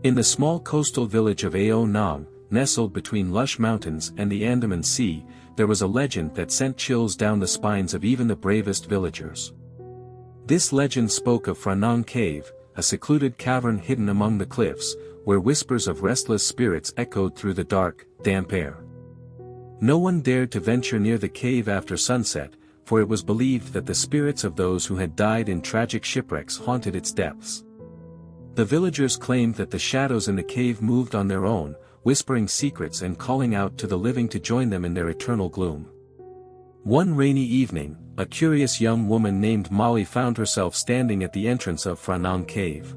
In the small coastal village of Ao Nang, nestled between lush mountains and the Andaman Sea, there was a legend that sent chills down the spines of even the bravest villagers. This legend spoke of Phra Nang Cave, a secluded cavern hidden among the cliffs, where whispers of restless spirits echoed through the dark, damp air. No one dared to venture near the cave after sunset, for it was believed that the spirits of those who had died in tragic shipwrecks haunted its depths. The villagers claimed that the shadows in the cave moved on their own, whispering secrets and calling out to the living to join them in their eternal gloom. One rainy evening, a curious young woman named Molly found herself standing at the entrance of Phra Nang Cave.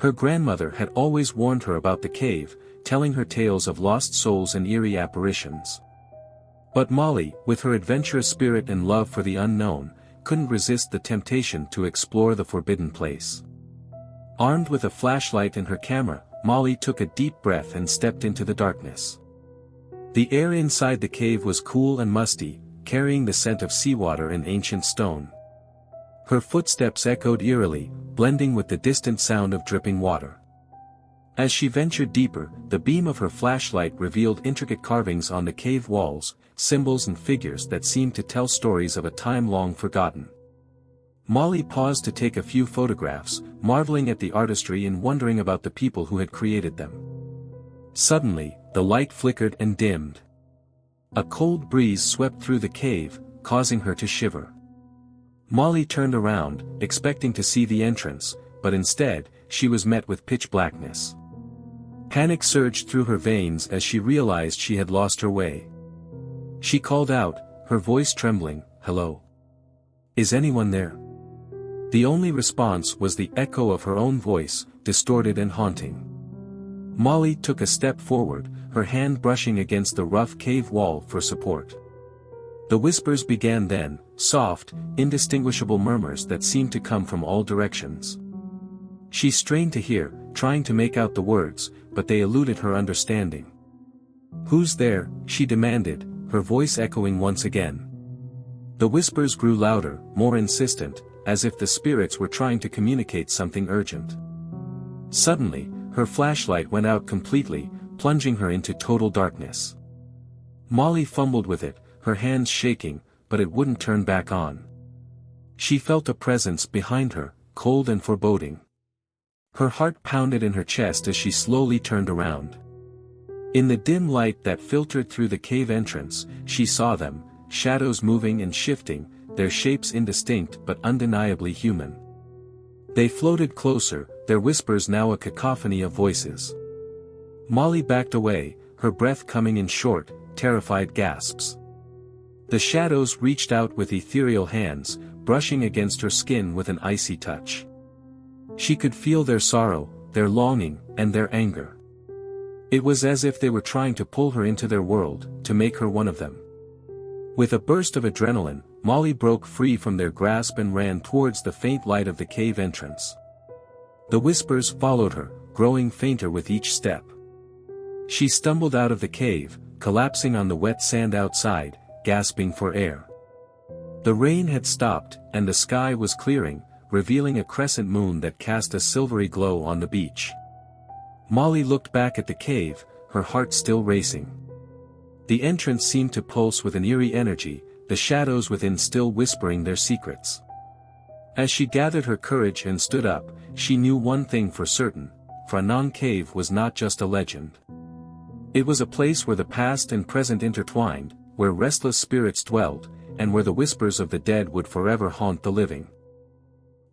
Her grandmother had always warned her about the cave, telling her tales of lost souls and eerie apparitions. But Molly, with her adventurous spirit and love for the unknown, couldn't resist the temptation to explore the forbidden place. Armed with a flashlight and her camera, Molly took a deep breath and stepped into the darkness. The air inside the cave was cool and musty, carrying the scent of seawater and ancient stone. Her footsteps echoed eerily, blending with the distant sound of dripping water. As she ventured deeper, the beam of her flashlight revealed intricate carvings on the cave walls, symbols and figures that seemed to tell stories of a time long forgotten. Molly paused to take a few photographs, marveling at the artistry and wondering about the people who had created them. Suddenly, the light flickered and dimmed. A cold breeze swept through the cave, causing her to shiver. Molly turned around, expecting to see the entrance, but instead, she was met with pitch blackness. Panic surged through her veins as she realized she had lost her way. She called out, her voice trembling, "Hello? Is anyone there?" The only response was the echo of her own voice, distorted and haunting. Molly took a step forward, her hand brushing against the rough cave wall for support. The whispers began then, soft, indistinguishable murmurs that seemed to come from all directions. She strained to hear, trying to make out the words, but they eluded her understanding. "Who's there?" she demanded, her voice echoing once again. The whispers grew louder, more insistent, as if the spirits were trying to communicate something urgent. Suddenly, her flashlight went out completely, plunging her into total darkness. Molly fumbled with it, her hands shaking, but it wouldn't turn back on. She felt a presence behind her, cold and foreboding. Her heart pounded in her chest as she slowly turned around. In the dim light that filtered through the cave entrance, she saw them, shadows moving and shifting, their shapes indistinct but undeniably human. They floated closer, their whispers now a cacophony of voices. Molly backed away, her breath coming in short, terrified gasps. The shadows reached out with ethereal hands, brushing against her skin with an icy touch. She could feel their sorrow, their longing, and their anger. It was as if they were trying to pull her into their world, to make her one of them. With a burst of adrenaline, Molly broke free from their grasp and ran towards the faint light of the cave entrance. The whispers followed her, growing fainter with each step. She stumbled out of the cave, collapsing on the wet sand outside, gasping for air. The rain had stopped, and the sky was clearing, revealing a crescent moon that cast a silvery glow on the beach. Molly looked back at the cave, her heart still racing. The entrance seemed to pulse with an eerie energy, the shadows within still whispering their secrets. As she gathered her courage and stood up, she knew one thing for certain: Phra Nang Cave was not just a legend. It was a place where the past and present intertwined, where restless spirits dwelled, and where the whispers of the dead would forever haunt the living.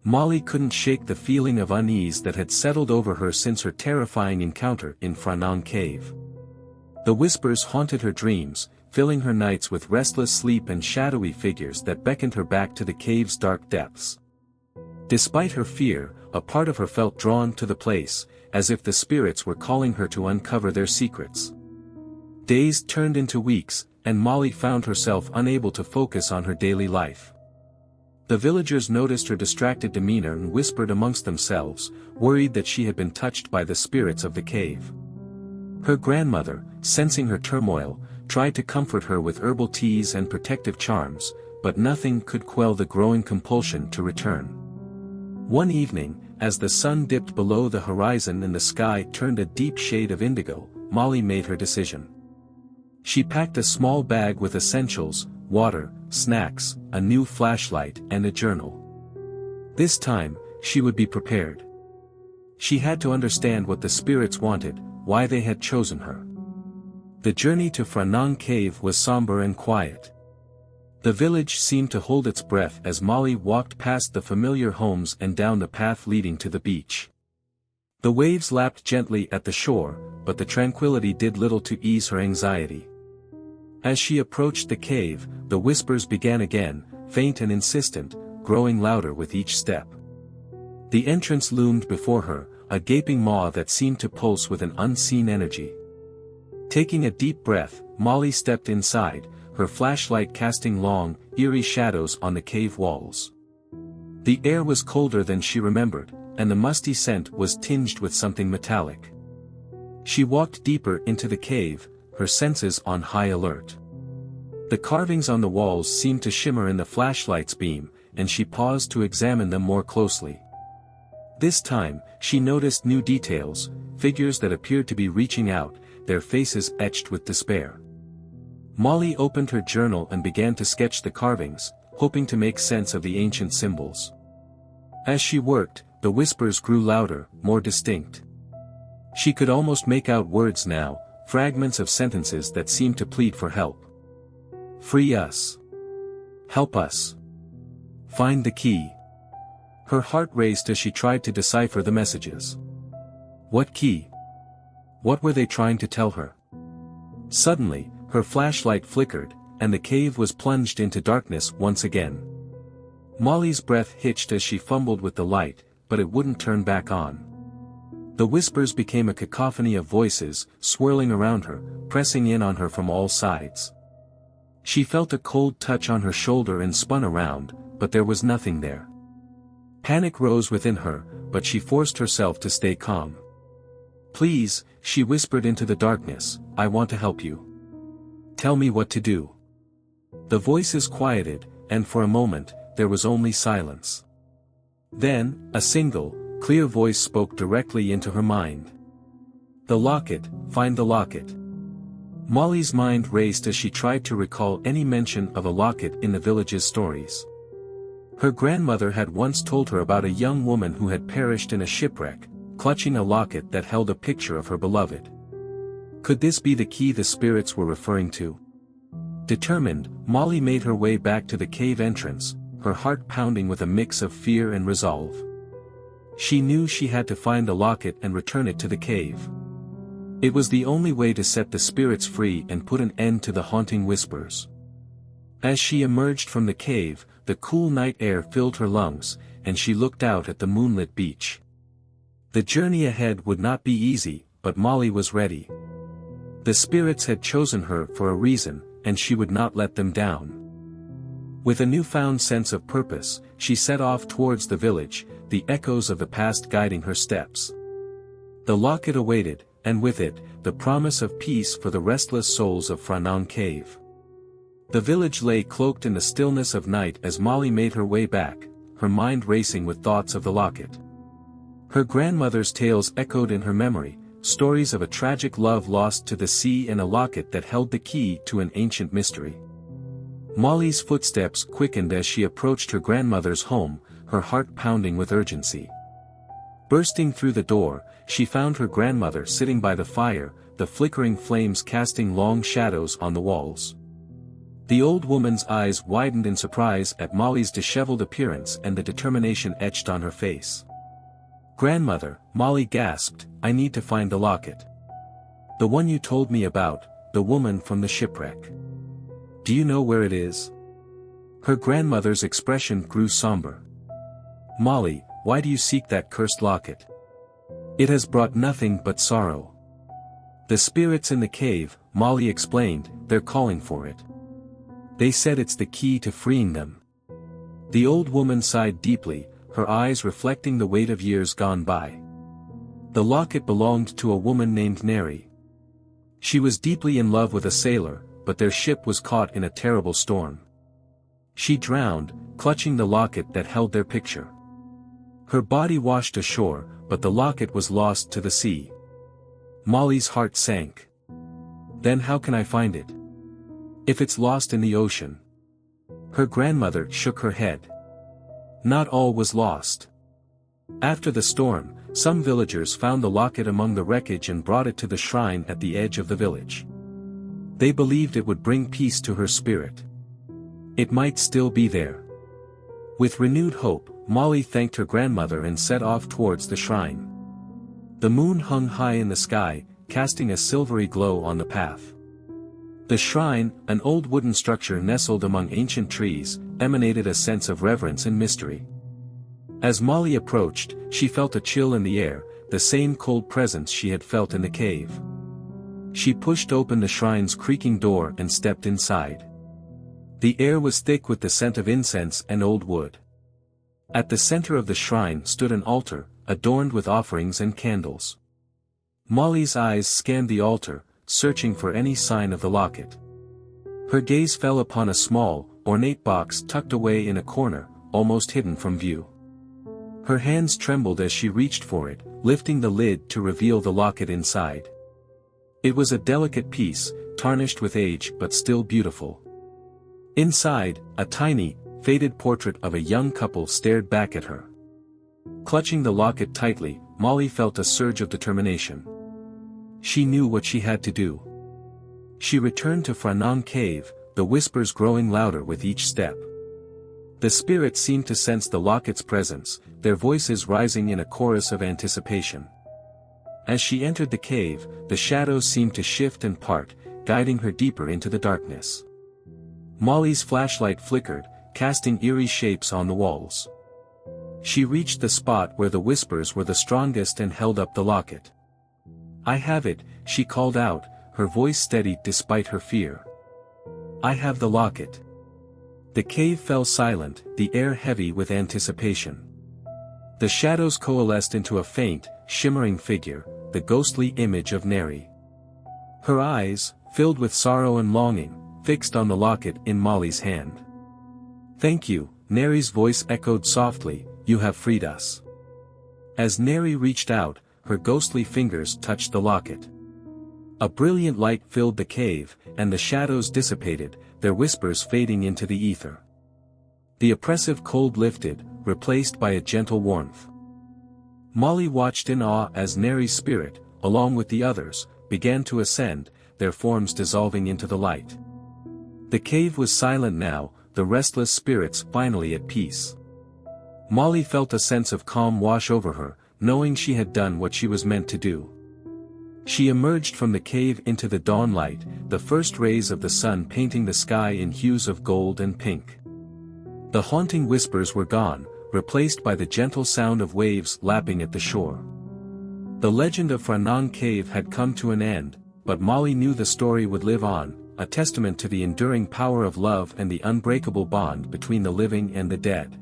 Molly couldn't shake the feeling of unease that had settled over her since her terrifying encounter in Phra Nang Cave. The whispers haunted her dreams, filling her nights with restless sleep and shadowy figures that beckoned her back to the cave's dark depths. Despite her fear, a part of her felt drawn to the place, as if the spirits were calling her to uncover their secrets. Days turned into weeks, and Molly found herself unable to focus on her daily life. The villagers noticed her distracted demeanor and whispered amongst themselves, worried that she had been touched by the spirits of the cave. Her grandmother, sensing her turmoil, tried to comfort her with herbal teas and protective charms, but nothing could quell the growing compulsion to return. One evening, as the sun dipped below the horizon and the sky turned a deep shade of indigo, Molly made her decision. She packed a small bag with essentials, water, snacks, a new flashlight and a journal. This time, she would be prepared. She had to understand what the spirits wanted, why they had chosen her. The journey to Phra cave was somber and quiet. The village seemed to hold its breath as Molly walked past the familiar homes and down the path leading to the beach. The waves lapped gently at the shore, but the tranquility did little to ease her anxiety. As she approached the cave, the whispers began again, faint and insistent, growing louder with each step. The entrance loomed before her, a gaping maw that seemed to pulse with an unseen energy. Taking a deep breath, Molly stepped inside, her flashlight casting long, eerie shadows on the cave walls. The air was colder than she remembered, and the musty scent was tinged with something metallic. She walked deeper into the cave, her senses on high alert. The carvings on the walls seemed to shimmer in the flashlight's beam, and she paused to examine them more closely. This time, she noticed new details, figures that appeared to be reaching out, their faces etched with despair. Molly opened her journal and began to sketch the carvings, hoping to make sense of the ancient symbols. As she worked, the whispers grew louder, more distinct. She could almost make out words now, fragments of sentences that seemed to plead for help. Free us. Help us. Find the key. Her heart raced as she tried to decipher the messages. What key? What were they trying to tell her? Suddenly, her flashlight flickered, and the cave was plunged into darkness once again. Molly's breath hitched as she fumbled with the light, but it wouldn't turn back on. The whispers became a cacophony of voices, swirling around her, pressing in on her from all sides. She felt a cold touch on her shoulder and spun around, but there was nothing there. Panic rose within her, but she forced herself to stay calm. Please, she whispered into the darkness, I want to help you. Tell me what to do. The voices quieted, and for a moment, there was only silence. Then, a single, clear voice spoke directly into her mind. The locket, find the locket. Molly's mind raced as she tried to recall any mention of a locket in the village's stories. Her grandmother had once told her about a young woman who had perished in a shipwreck, clutching a locket that held a picture of her beloved. Could this be the key the spirits were referring to? Determined, Molly made her way back to the cave entrance, her heart pounding with a mix of fear and resolve. She knew she had to find the locket and return it to the cave. It was the only way to set the spirits free and put an end to the haunting whispers. As she emerged from the cave, the cool night air filled her lungs, and she looked out at the moonlit beach. The journey ahead would not be easy, but Molly was ready. The spirits had chosen her for a reason, and she would not let them down. With a newfound sense of purpose, she set off towards the village, the echoes of the past guiding her steps. The locket awaited, and with it, the promise of peace for the restless souls of Phra cave. The village lay cloaked in the stillness of night as Molly made her way back, her mind racing with thoughts of the locket. Her grandmother's tales echoed in her memory, stories of a tragic love lost to the sea and a locket that held the key to an ancient mystery. Molly's footsteps quickened as she approached her grandmother's home, her heart pounding with urgency. Bursting through the door, she found her grandmother sitting by the fire, the flickering flames casting long shadows on the walls. The old woman's eyes widened in surprise at Molly's disheveled appearance and the determination etched on her face. "Grandmother," Molly gasped, "I need to find the locket. The one you told me about, the woman from the shipwreck. Do you know where it is?" Her grandmother's expression grew somber. "Molly, why do you seek that cursed locket? It has brought nothing but sorrow." "The spirits in the cave," Molly explained, "they're calling for it. They said it's the key to freeing them." The old woman sighed deeply, her eyes reflecting the weight of years gone by. The locket belonged to a woman named Eerie. She was deeply in love with a sailor, but their ship was caught in a terrible storm. She drowned, clutching the locket that held their picture. Her body washed ashore, but the locket was lost to the sea. Molly's heart sank. Then how can I find it? If it's lost in the ocean? Her grandmother shook her head. Not all was lost. After the storm, some villagers found the locket among the wreckage and brought it to the shrine at the edge of the village. They believed it would bring peace to her spirit. It might still be there. With renewed hope, Molly thanked her grandmother and set off towards the shrine. The moon hung high in the sky, casting a silvery glow on the path. The shrine, an old wooden structure nestled among ancient trees, emanated a sense of reverence and mystery. As Molly approached, she felt a chill in the air, the same cold presence she had felt in the cave. She pushed open the shrine's creaking door and stepped inside. The air was thick with the scent of incense and old wood. At the center of the shrine stood an altar, adorned with offerings and candles. Molly's eyes scanned the altar, searching for any sign of the locket. Her gaze fell upon a small, ornate box tucked away in a corner, almost hidden from view. Her hands trembled as she reached for it, lifting the lid to reveal the locket inside. It was a delicate piece, tarnished with age but still beautiful. Inside, a tiny, faded portrait of a young couple stared back at her. Clutching the locket tightly, Molly felt a surge of determination. She knew what she had to do. She returned to Phra cave, the whispers growing louder with each step. The spirits seemed to sense the locket's presence, their voices rising in a chorus of anticipation. As she entered the cave, the shadows seemed to shift and part, guiding her deeper into the darkness. Molly's flashlight flickered, casting eerie shapes on the walls. She reached the spot where the whispers were the strongest and held up the locket. "I have it," she called out, her voice steady despite her fear. "I have the locket." The cave fell silent, the air heavy with anticipation. The shadows coalesced into a faint, shimmering figure, the ghostly image of Neri. Her eyes, filled with sorrow and longing, fixed on the locket in Molly's hand. "Thank you," Neri's voice echoed softly, "you have freed us." As Neri reached out, her ghostly fingers touched the locket. A brilliant light filled the cave, and the shadows dissipated, their whispers fading into the ether. The oppressive cold lifted, replaced by a gentle warmth. Molly watched in awe as Neri's spirit, along with the others, began to ascend, their forms dissolving into the light. The cave was silent now, the restless spirits finally at peace. Molly felt a sense of calm wash over her, knowing she had done what she was meant to do. She emerged from the cave into the dawn light, the first rays of the sun painting the sky in hues of gold and pink. The haunting whispers were gone, replaced by the gentle sound of waves lapping at the shore. The legend of Phra cave had come to an end, but Molly knew the story would live on, a testament to the enduring power of love and the unbreakable bond between the living and the dead.